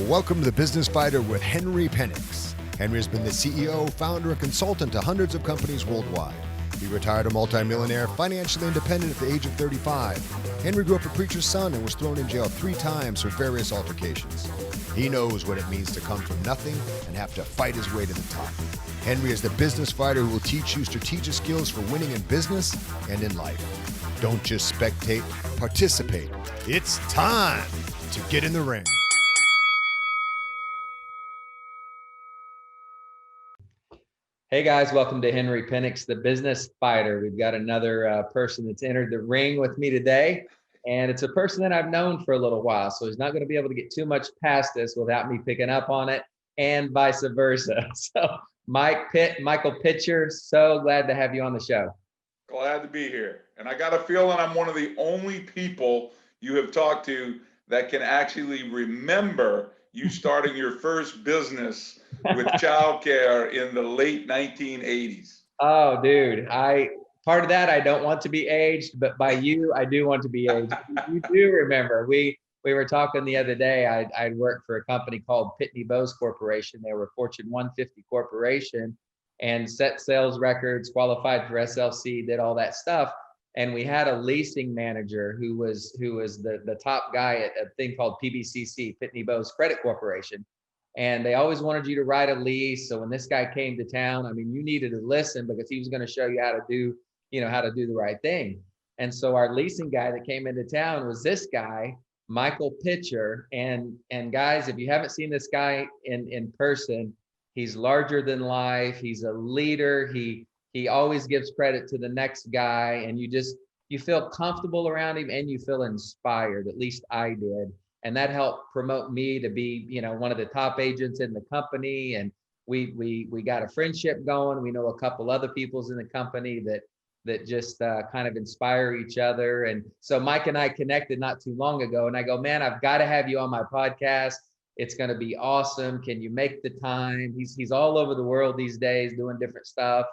Welcome to The Business Fighter with Henry Penix. Henry has been the CEO, founder, and consultant to hundreds of companies worldwide. He retired a multimillionaire, financially independent at the age of 35. Henry grew up a preacher's son and was thrown in jail 3 times for various altercations. He knows what it means to come from nothing and have to fight his way to the top. Henry is the business fighter who will teach you strategic skills for winning in business and in life. Don't just spectate, participate. It's time to get in the ring. Hey guys, welcome to Henry Penix, the business fighter. We've got another person that's entered the ring with me today, and it's a person that I've known for a little while, so he's not going to be able to get too much past this without me picking up on it, and vice versa. So Michael Pitcher, so glad to have you on the show. Glad to be here. And I got a feeling I'm one of the only people you have talked to that can actually remember you starting your first business with childcare in the late 1980s. Oh, dude, part of that I don't want to be aged, but by you, I do want to be aged. You do remember we were talking the other day. I'd worked for a company called Pitney Bowes Corporation. They were a Fortune 150 corporation and set sales records, qualified for SLC, did all that stuff. And we had a leasing manager who was the top guy at a thing called PBCC, Pitney Bowes Credit Corporation. And they always wanted you to write a lease. So when this guy came to town, I mean, you needed to listen because he was going to show you how to do the right thing. And so our leasing guy that came into town was this guy, Michael Pitcher. And guys, if you haven't seen this guy in person, he's larger than life. He's a leader. He always gives credit to the next guy, and you feel comfortable around him and you feel inspired. At least I did. And that helped promote me to be, one of the top agents in the company. And we got a friendship going. We know a couple other people's in the company that just kind of inspire each other. And so Mike and I connected not too long ago, and I go, man, I've got to have you on my podcast. It's going to be awesome. Can you make the time? He's all over the world these days doing different stuff.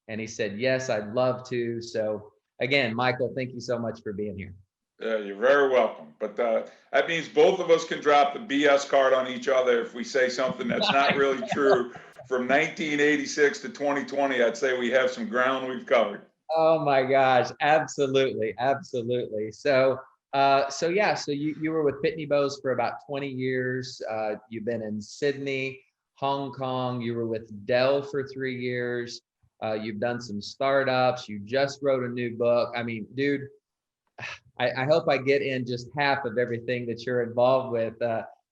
And he said, yes, I'd love to. So again, Michael, thank you so much for being here. You're very welcome. But that means both of us can drop the BS card on each other if we say something that's not really true. From 1986 to 2020, I'd say we have some ground we've covered. Oh my gosh, absolutely, absolutely. So you were with Pitney Bowes for about 20 years. You've been in Sydney, Hong Kong. You were with Dell for 3 years. You've done some startups. You just wrote a new book. I mean, dude, I hope I get in just half of everything that you're involved with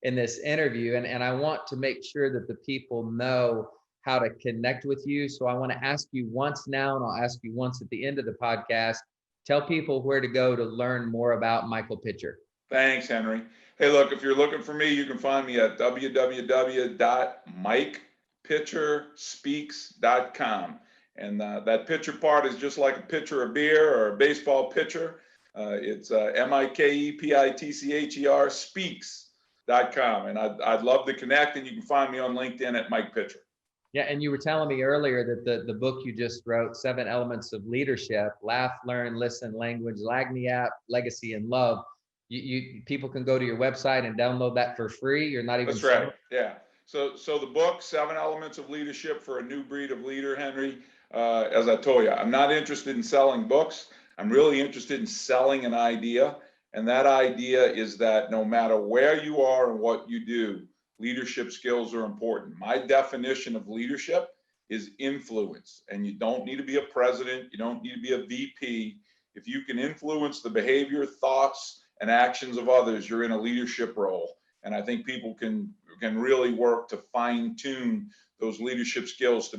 in this interview. And I want to make sure that the people know how to connect with you. So I want to ask you once now, and I'll ask you once at the end of the podcast. Tell people where to go to learn more about Michael Pitcher. Thanks, Henry. Hey, look, if you're looking for me, you can find me at www.mikepitcherspeaks.com. And that pitcher part is just like a pitcher of beer or a baseball pitcher. It's MikePitcher speaks.com. And I'd love to connect, and you can find me on LinkedIn at Mike Pitcher. Yeah, and you were telling me earlier that the book you just wrote, 7 Elements of Leadership, Laugh, Learn, Listen, Language, Lagniappe, Legacy, and Love. You people can go to your website and download that for free. You're not even. That's right. Yeah. So the book, 7 Elements of Leadership for a New Breed of Leader, Henry. As I told you, I'm not interested in selling books. I'm really interested in selling an idea. And that idea is that no matter where you are and what you do, leadership skills are important. My definition of leadership is influence. And you don't need to be a president. You don't need to be a VP. If you can influence the behavior, thoughts, and actions of others, you're in a leadership role. And I think people can really work to fine tune those leadership skills to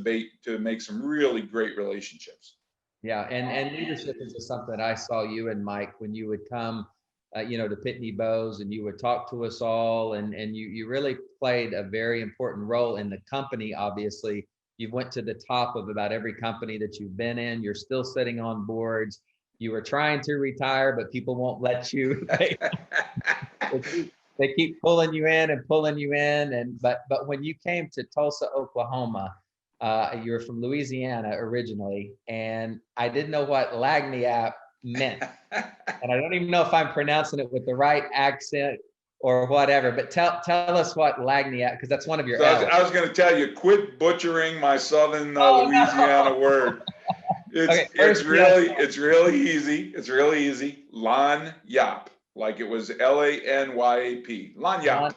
make some really great relationships. Yeah, and leadership is just something I saw you and Mike when you would come, to Pitney Bowes, and you would talk to us all, and you really played a very important role in the company. Obviously, you went to the top of about every company that you've been in. You're still sitting on boards. You were trying to retire, but people won't let you. They keep pulling you in and pulling you in. But when you came to Tulsa, Oklahoma, you were from Louisiana originally, and I didn't know what Lagniappe meant. And I don't even know if I'm pronouncing it with the right accent or whatever. But tell us what Lagniappe, because that's one of your So L's. I was going to tell you, quit butchering my Southern Oh, Louisiana no. word. Okay, It's where's the L? it's really easy. It's really easy. Lagniappe, like it was Lanyap. Lagniappe.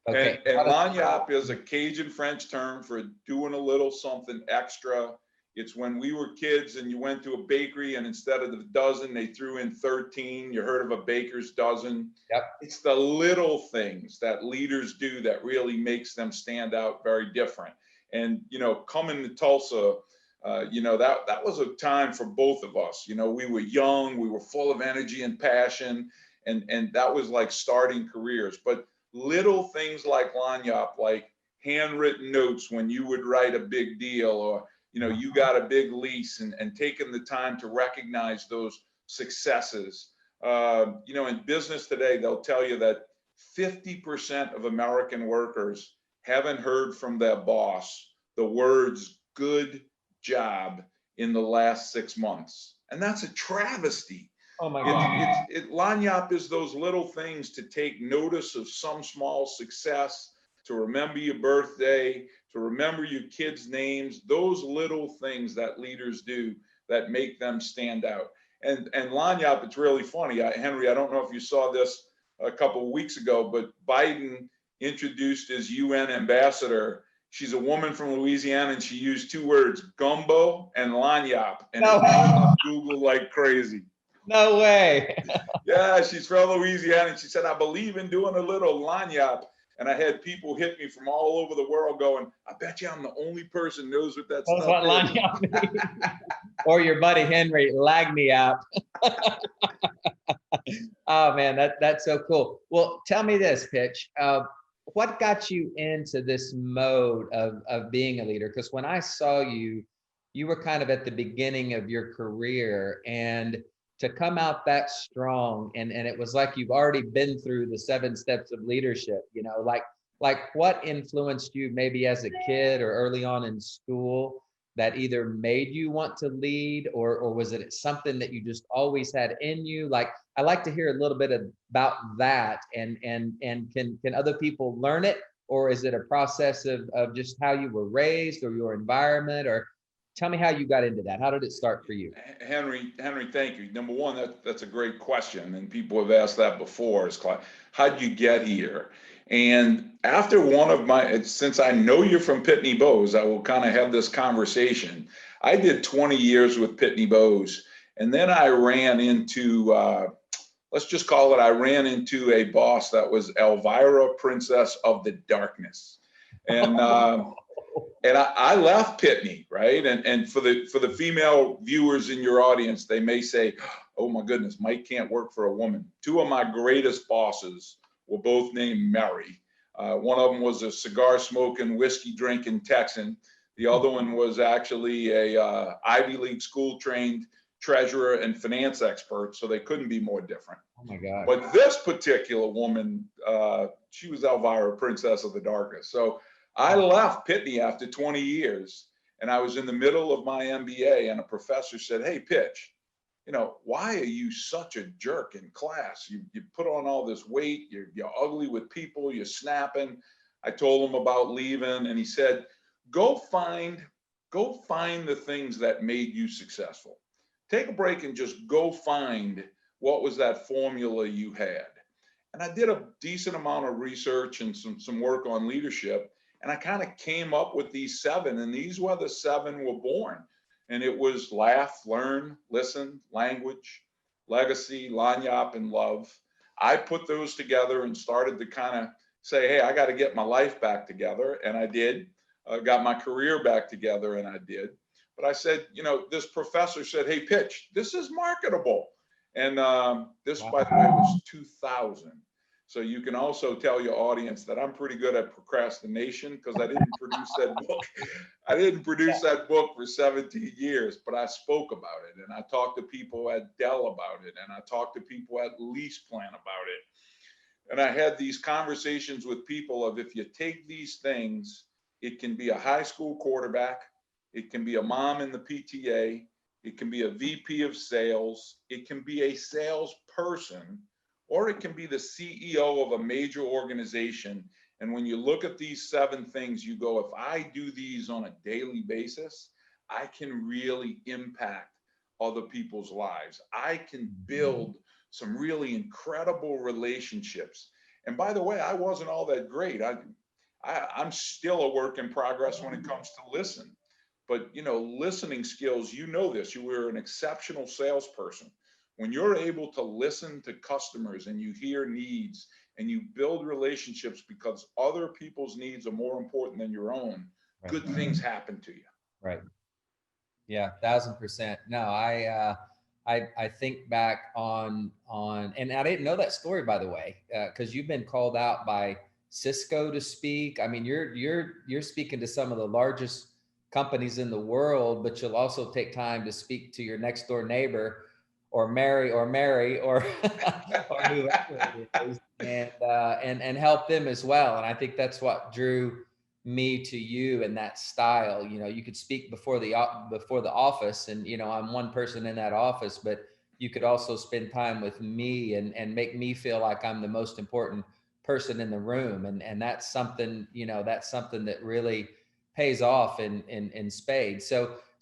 Okay. And lagniappe is a Cajun French term for doing a little something extra. It's when we were kids and you went to a bakery and instead of the dozen, they threw in 13. You heard of a baker's dozen. Yep. It's the little things that leaders do that really makes them stand out very different. And, coming to Tulsa, that was a time for both of us. We were young, we were full of energy and passion, and that was like starting careers. But little things like lagniappe, like handwritten notes when you would write a big deal, or you got a big lease, and taking the time to recognize those successes. In business today, they'll tell you that 50% of American workers haven't heard from their boss the words "good job" in the last 6 months, and that's a travesty. Oh my God. Lagniappe is those little things to take notice of some small success, to remember your birthday, to remember your kids' names, those little things that leaders do that make them stand out. And Lagniappe, it's really funny. Henry, I don't know if you saw this a couple of weeks ago, but Biden introduced his UN ambassador. She's a woman from Louisiana, and she used 2 words, gumbo and lagniappe, and it blew up Google like crazy. No way. Yeah, she's from Louisiana, and she said, I believe in doing a little lagniappe. And I had people hit me from all over the world going, I bet you I'm the only person who knows what that That's stuff what is. Lagniappe means. Or your buddy Henry, Lagniappe. Oh man, that's so cool. Well, tell me this, Pitch. What got you into this mode of being a leader? Because when I saw you, you were kind of at the beginning of your career, and to come out that strong, and it was like you've already been through the 7 steps of leadership, like what influenced you maybe as a kid or early on in school that either made you want to lead, or was it something that you just always had in you? Like, I like to hear a little bit about that, and can other people learn it, or is it a process of just how you were raised or your environment? Or tell me how you got into that. How did it start for you? Henry, thank you. Number one, that's a great question, and people have asked that before. Is how'd you get here? And after since I know you're from Pitney Bowes, I will kind of have this conversation. I did 20 years with Pitney Bowes, and then I ran into, let's just call it, I ran into a boss that was Elvira, Princess of the Darkness. And I left Pitney, right? And for the female viewers in your audience, they may say, oh my goodness, Mike can't work for a woman. 2 of my greatest bosses were both named Mary. One of them was a cigar smoking, whiskey drinking Texan. The other one was actually a Ivy League school trained treasurer and finance expert, so they couldn't be more different. Oh my God. But this particular woman, she was Elvira, Princess of the Darkness. So I left Pitney after 20 years, and I was in the middle of my MBA, and a professor said, hey, Pitch, why are you such a jerk in class? You put on all this weight, you're ugly with people, you're snapping. I told him about leaving, and he said, go find the things that made you successful. Take a break and just go find what was that formula you had. And I did a decent amount of research and some work on leadership. And I kind of came up with these 7, and these were the 7 were born. And it was laugh, learn, listen, language, legacy, lagniappe, and love. I put those together and started to kind of say, hey, I got to get my life back together. And I did. Got my career back together, and I did. But I said, this professor said, hey, Pitch, this is marketable. And this, by the way, was 2000. So you can also tell your audience that I'm pretty good at procrastination, because I didn't produce that book. I didn't produce that book for 17 years, but I spoke about it, and I talked to people at Dell about it, and I talked to people at LeasePlan about it. And I had these conversations with people of, if you take these things, it can be a high school quarterback, it can be a mom in the PTA, it can be a VP of sales, it can be a salesperson, or it can be the CEO of a major organization. And when you look at these 7 things, you go, if I do these on a daily basis, I can really impact other people's lives. I can build some really incredible relationships. And by the way, I wasn't all that great. I'm still a work in progress when it comes to listen. But listening skills, this, you were an exceptional salesperson. When you're able to listen to customers and you hear needs and you build relationships because other people's needs are more important than your own, Right. good things happen to you. Right. Yeah, 1000%. No, I think back on, and I didn't know that story, by the way, because you've been called out by Cisco to speak. I mean, you're speaking to some of the largest companies in the world, but you'll also take time to speak to your next door neighbor, or Mary, or or whoever it is, and help them as well. And I think that's what drew me to you in that style. You could speak before the office, and I'm one person in that office, but you could also spend time with me and make me feel like I'm the most important person in the room. And that's something, that really pays off in spades.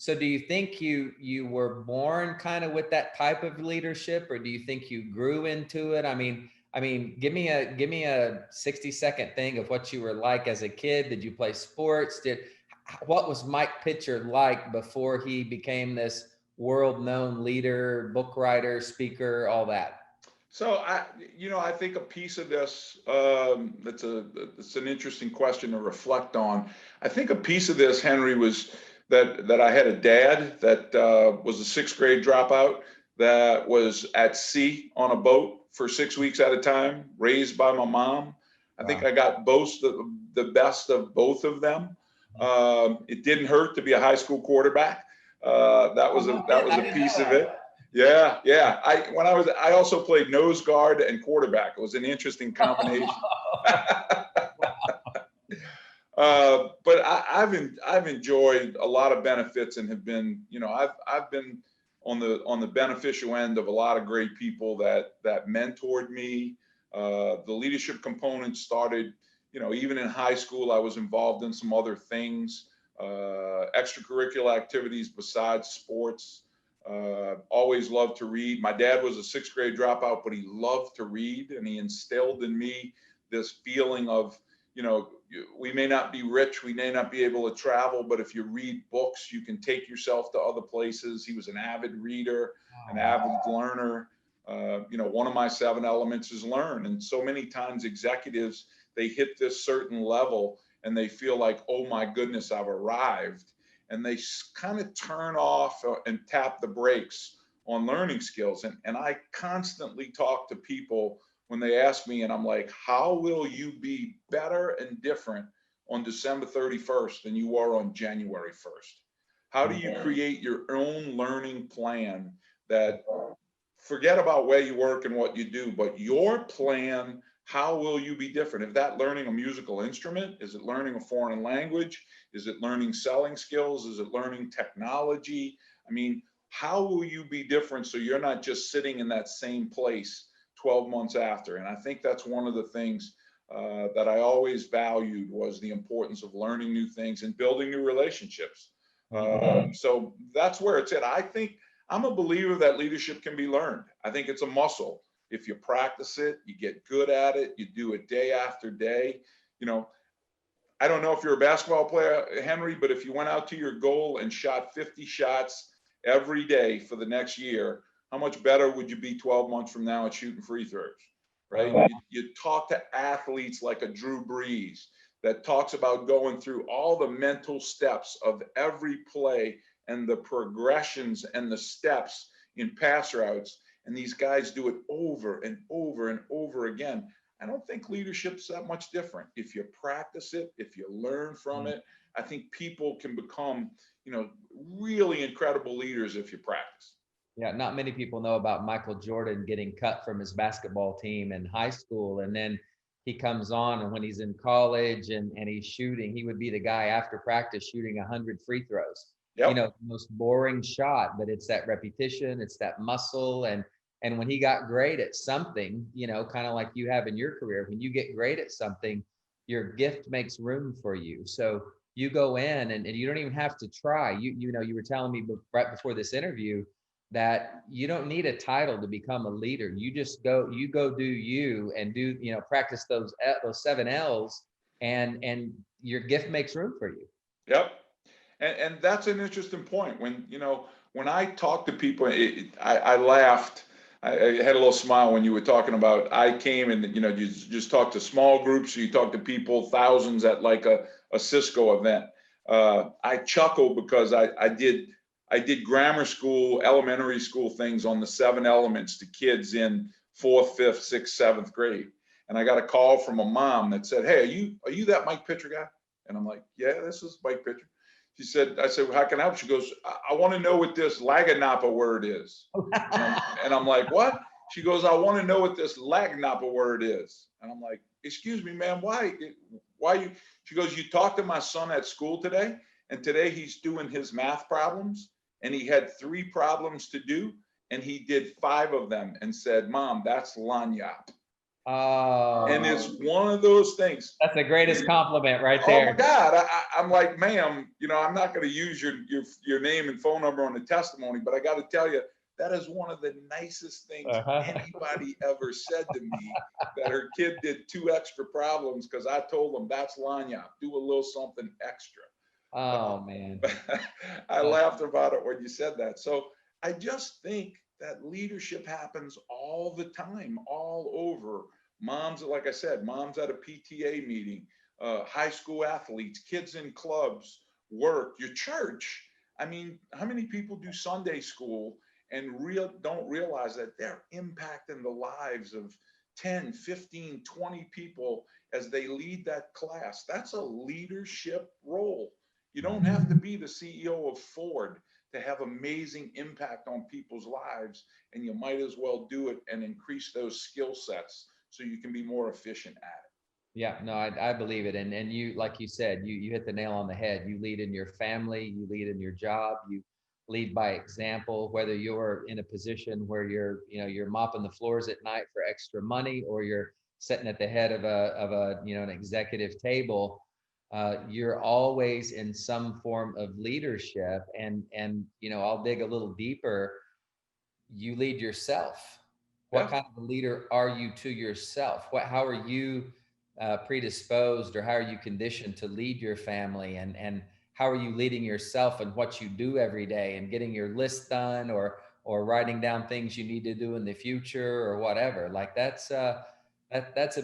So do you think you were born kind of with that type of leadership, or do you think you grew into it? I mean, give me a 60-second thing of what you were like as a kid. Did you play sports? What was Mike Pitcher like before he became this world-known leader, book writer, speaker, all that? So I think a piece of this, it's an interesting question to reflect on. I think a piece of this, Henry, was that I had a dad that was a 6th grade dropout, that was at sea on a boat for 6 weeks at a time, raised by my mom. I think I got both the best of both of them. It didn't hurt to be a high school quarterback. That was a piece of it. Yeah. I also played nose guard and quarterback. It was an interesting combination. But I've enjoyed a lot of benefits and have been, I've been on the beneficial end of a lot of great people that mentored me. The leadership component started, even in high school, I was involved in some other things, extracurricular activities besides sports. Always loved to read. My dad was a 6th grade dropout, but he loved to read, and he instilled in me this feeling of, we may not be rich, we may not be able to travel, but if you read books, you can take yourself to other places. He was an avid reader, an avid learner. One of my 7 elements is learn. And so many times executives, they hit this certain level and they feel like, oh my goodness, I've arrived. And they kind of turn off and tap the brakes on learning skills. And I constantly talk to people when they ask me, and I'm like, how will you be better and different on December 31st than you are on January 1st? How do you create your own learning plan that, forget about where you work and what you do, but your plan, how will you be different? Is that learning a musical instrument? Is it learning a foreign language? Is it learning selling skills? Is it learning technology? I mean, how will you be different so you're not just sitting in that same place 12 months after? And I think that's one of the things that I always valued, was the importance of learning new things and building new relationships. So that's where it's at. I think I'm a believer that leadership can be learned. I think it's a muscle. If you practice it, you get good at it, you do it day after day. I don't know if you're a basketball player, Henry, but if you went out to your goal and shot 50 shots every day for the next year, how much better would you be 12 months from now at shooting free throws, right? You talk to athletes like a Drew Brees that talks about going through all the mental steps of every play and the progressions and the steps in pass routes. And these guys do it over and over and over again. I don't think leadership's that much different. If you practice it, if you learn from it, I think people can become, really incredible leaders if you practice. Yeah, not many people know about Michael Jordan getting cut from his basketball team in high school. And then he comes on, and when he's in college and he's shooting, he would be the guy after practice shooting 100 free throws. Yep. The most boring shot, but it's that repetition, it's that muscle. And And when he got great at something, you know, kind of like you have in your career, when you get great at something, your gift makes room for you. So you go in and you don't even have to try. You know, you were telling me right before this interview that you don't need a title to become a leader. You just go do you and do, you know, practice those 7 L's, and your gift makes room for you. Yep. And that's an interesting point. When, you know, when I talk to people, I laughed. I had a little smile when you were talking about, I came and, you know, you just talk to small groups, you talk to people, thousands at like a Cisco event. I chuckle because I did grammar school, elementary school things on the 7 elements to kids in 4th, 5th, 6th, 7th grade. And I got a call from a mom that said, "Hey, are you that Mike Pitcher guy?" And I'm like, "Yeah, this is Mike Pitcher." She said, I said, "Well, how can I help?" She goes, I want to know what this Laganapa word is. And I'm like, "What?" She goes, "I want to know what this Laganapa word is." And I'm like, "Excuse me, ma'am, why you?" She goes, "You talked to my son at school today, and today he's doing his math problems, and he had 3 problems to do, and he did 5 of them and said, 'Mom, that's lanyap.'" And it's one of those things. That's the greatest compliment right Oh my there. God. I'm like, "Ma'am, you know, I'm not going to use your name and phone number on the testimony, but I got to tell you, that is one of the nicest things anybody ever said to me, that her kid did 2 extra problems because I told them that's lanyap, do a little something extra." Oh man. I laughed about it when you said that. So I just think that leadership happens all the time, all over. Moms, like I said, moms at a PTA meeting, high school athletes, kids in clubs, work, your church. I mean, how many people do Sunday school and don't realize that they're impacting the lives of 10, 15, 20 people as they lead that class? That's a leadership role. You don't have to be the CEO of Ford to have amazing impact on people's lives, and you might as well do it and increase those skill sets so you can be more efficient at it. Yeah, no, I believe it. And you, like you said, you hit the nail on the head. You lead in your family, you lead in your job, you lead by example, whether you're in a position where you're mopping the floors at night for extra money, or you're sitting at the head of a an executive table. You're always in some form of leadership. And I'll dig a little deeper. You lead yourself. What Yeah. kind of a leader are you to yourself? How are you predisposed, or how are you conditioned to lead your family? And how are you leading yourself and what you do every day, and getting your list done, or writing down things you need to do in the future, or whatever? Like that's a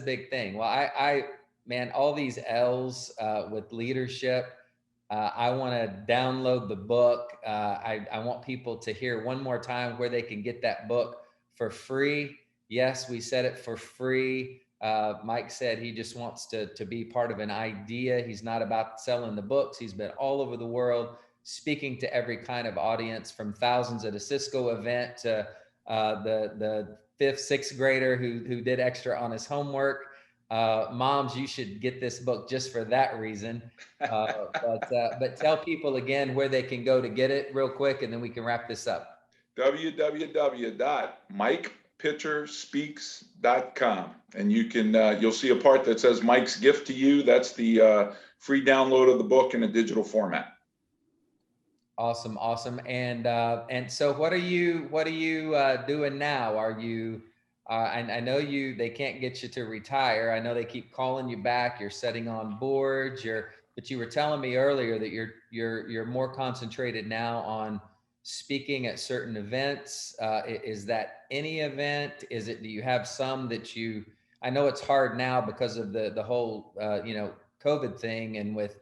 big thing. Well, man, all these L's with leadership. I want to download the book. I want people to hear one more time where they can get that book for free. Yes, we said it for free. Mike said he just wants to be part of an idea. He's not about selling the books. He's been all over the world speaking to every kind of audience, from thousands at a Cisco event to the 5th, 6th grader who did extra on his homework. Moms, you should get this book just for that reason. But tell people again where they can go to get it real quick, and then we can wrap this up. www.mikepitcherspeaks.com, and you'll see a part that says Mike's gift to you. That's the free download of the book in a digital format. Awesome. And so what are you doing now? Are you I know they can't get you to retire. I know they keep calling you back. You're setting on boards. But you were telling me earlier that you're more concentrated now on speaking at certain events. Is that any event? Do you have some that I know it's hard now because of the whole COVID thing, and with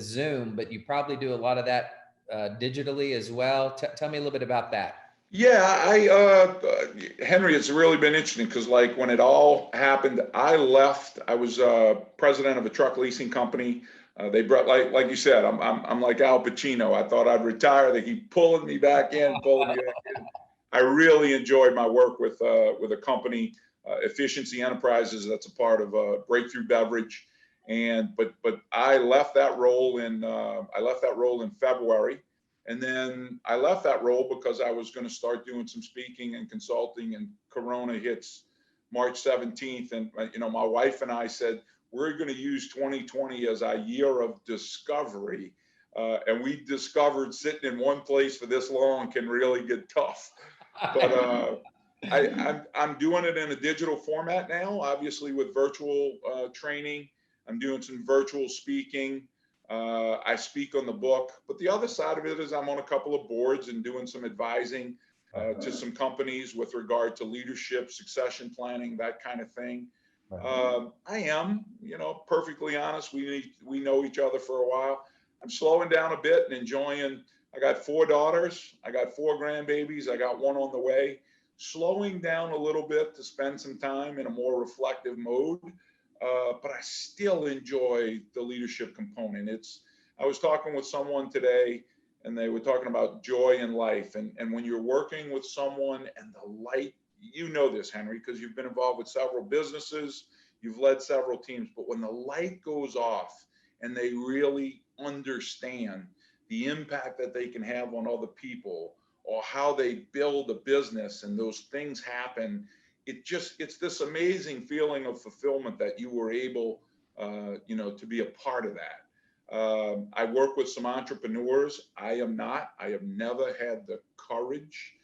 Zoom, but you probably do a lot of that digitally as well. Tell me a little bit about that. Yeah, Henry, it's really been interesting because, like, when it all happened, I left. I was president of a truck leasing company. They brought, like you said, I'm like Al Pacino. I thought I'd retire. They keep pulling me back in, pulling me back in. I really enjoyed my work with a company, Efficiency Enterprises. That's a part of Breakthrough Beverage, but I left that role in February. And then I left that role because I was going to start doing some speaking and consulting, and Corona hits March 17th. And, my wife and I said, we're going to use 2020 as our year of discovery. And we discovered sitting in one place for this long can really get tough. But I'm doing it in a digital format now, obviously with virtual training. I'm doing some virtual speaking. I speak on the book, but the other side of it is I'm on a couple of boards and doing some advising to some companies with regard to leadership, succession planning, that kind of thing. I am, perfectly honest. We know each other for a while. I'm slowing down a bit and enjoying. I got 4 daughters. I got 4 grandbabies. I got 1 on the way. Slowing down a little bit to spend some time in a more reflective mode. But I still enjoy the leadership component. I was talking with someone today, and they were talking about joy in life. And when you're working with someone and the light, you know this, Henry, because you've been involved with several businesses, you've led several teams, but when the light goes off and they really understand the impact that they can have on other people, or how they build a business and those things happen, it's this amazing feeling of fulfillment that you were able, to be a part of that. I work with some entrepreneurs. I have never had the courage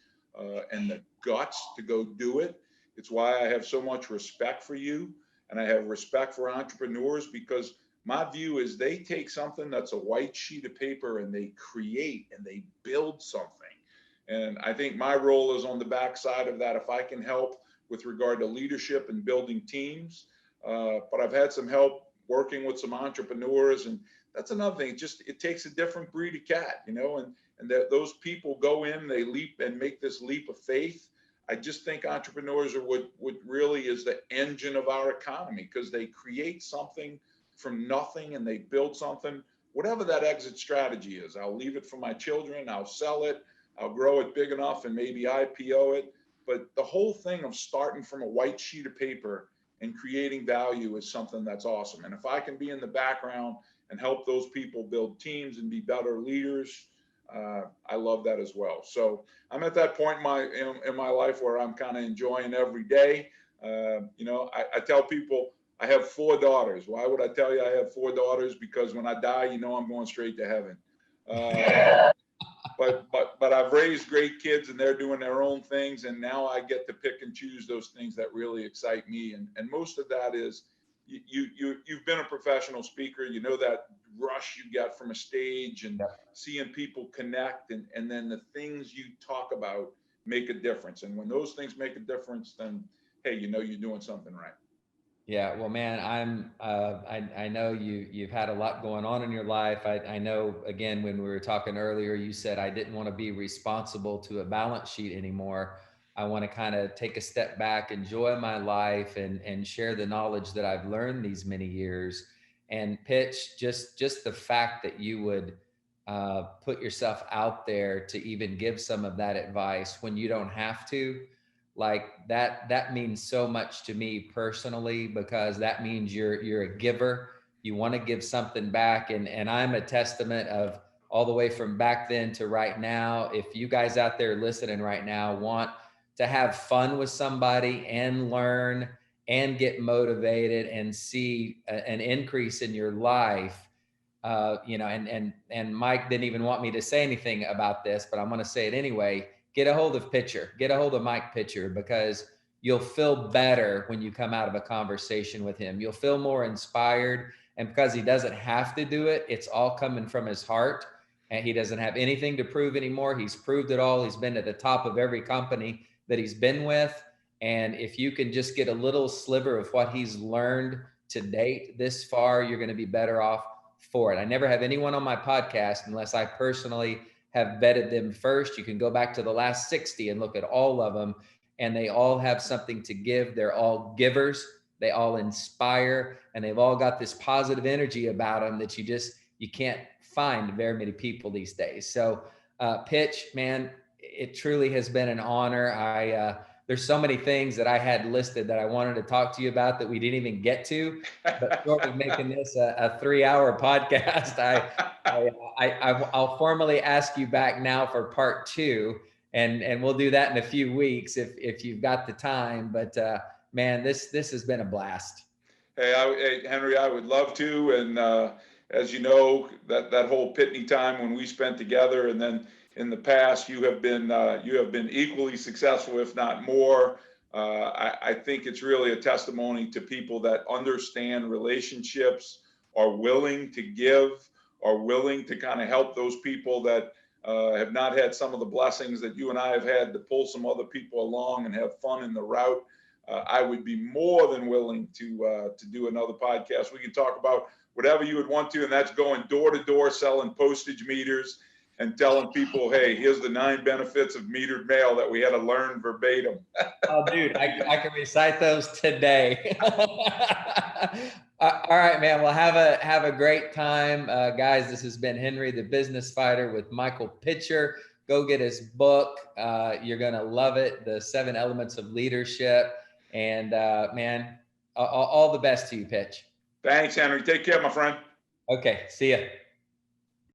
and the guts to go do it. It's why I have so much respect for you, and I have respect for entrepreneurs, because my view is they take something that's a white sheet of paper and they create and they build something. And I think my role is on the backside of that. If I can help with regard to leadership and building teams, but I've had some help working with some entrepreneurs, and that's another thing. It takes a different breed of cat, and that those people go in, they leap and make this leap of faith. I just think entrepreneurs are what really is the engine of our economy, because they create something from nothing and they build something. Whatever that exit strategy is, I'll leave it for my children. I'll sell it. I'll grow it big enough and maybe IPO it. But the whole thing of starting from a white sheet of paper and creating value is something that's awesome. And if I can be in the background and help those people build teams and be better leaders, I love that as well. So I'm at that point in my life where I'm kind of enjoying every day. I tell people I have 4 daughters. Why would I tell you I have 4 daughters? Because when I die, I'm going straight to heaven. But I've raised great kids, and they're doing their own things, and now I get to pick and choose those things that really excite me. And most of that is you've been a professional speaker. You know that rush you get from a stage and seeing people connect, and then the things you talk about make a difference. And when those things make a difference, then hey, you're doing something right. Yeah, well, man, I know you've had a lot going on in your life. I know, again, when we were talking earlier, you said I didn't want to be responsible to a balance sheet anymore. I want to kind of take a step back, enjoy my life, and share the knowledge that I've learned these many years. And Pitch, just the fact that you would put yourself out there to even give some of that advice when you don't have to. Like that means so much to me personally, because that means you're a giver. You want to give something back. And I'm a testament of all the way from back then to right now. If you guys out there listening right now want to have fun with somebody and learn and get motivated and see an increase in your life, and Mike didn't even want me to say anything about this, but I'm going to say it anyway. Get a hold of Pitcher, get a hold of Mike Pitcher, because you'll feel better when you come out of a conversation with him. You'll feel more inspired. And because he doesn't have to do it, it's all coming from his heart. And he doesn't have anything to prove anymore. He's proved it all. He's been at the top of every company that he's been with. And if you can just get a little sliver of what he's learned to date this far, you're going to be better off for it. I never have anyone on my podcast unless I personally have vetted them first. You can go back to the last 60 and look at all of them, and they all have something to give. They're all givers. They all inspire, and they've all got this positive energy about them that you can't find very many people these days. So Pitch, man, it truly has been an honor. there's so many things that I had listed that I wanted to talk to you about that we didn't even get to. But short of making this a 3-hour podcast, I'll formally ask you back now for part 2, and we'll do that in a few weeks if you've got the time. But man, this has been a blast. Hey, Henry, I would love to. And as you know, that whole Pitney time when we spent together, and then in the past, you have been equally successful, if not more. I think it's really a testimony to people that understand relationships, are willing to give, are willing to kind of help those people that have not had some of the blessings that you and I have had, to pull some other people along and have fun in the route. I would be more than willing to do another podcast. We can talk about whatever you would want to, and that's going door to door selling postage meters and telling people, hey, here's the 9 benefits of metered mail that we had to learn verbatim. Oh, dude, I can recite those today. All right, man. Well, have a great time, guys. This has been Henry the Business Fighter with Michael Pitcher. Go get his book. You're gonna love it. The 7 Elements of Leadership. And man, all the best to you, Pitch. Thanks, Henry. Take care, my friend. Okay, see ya.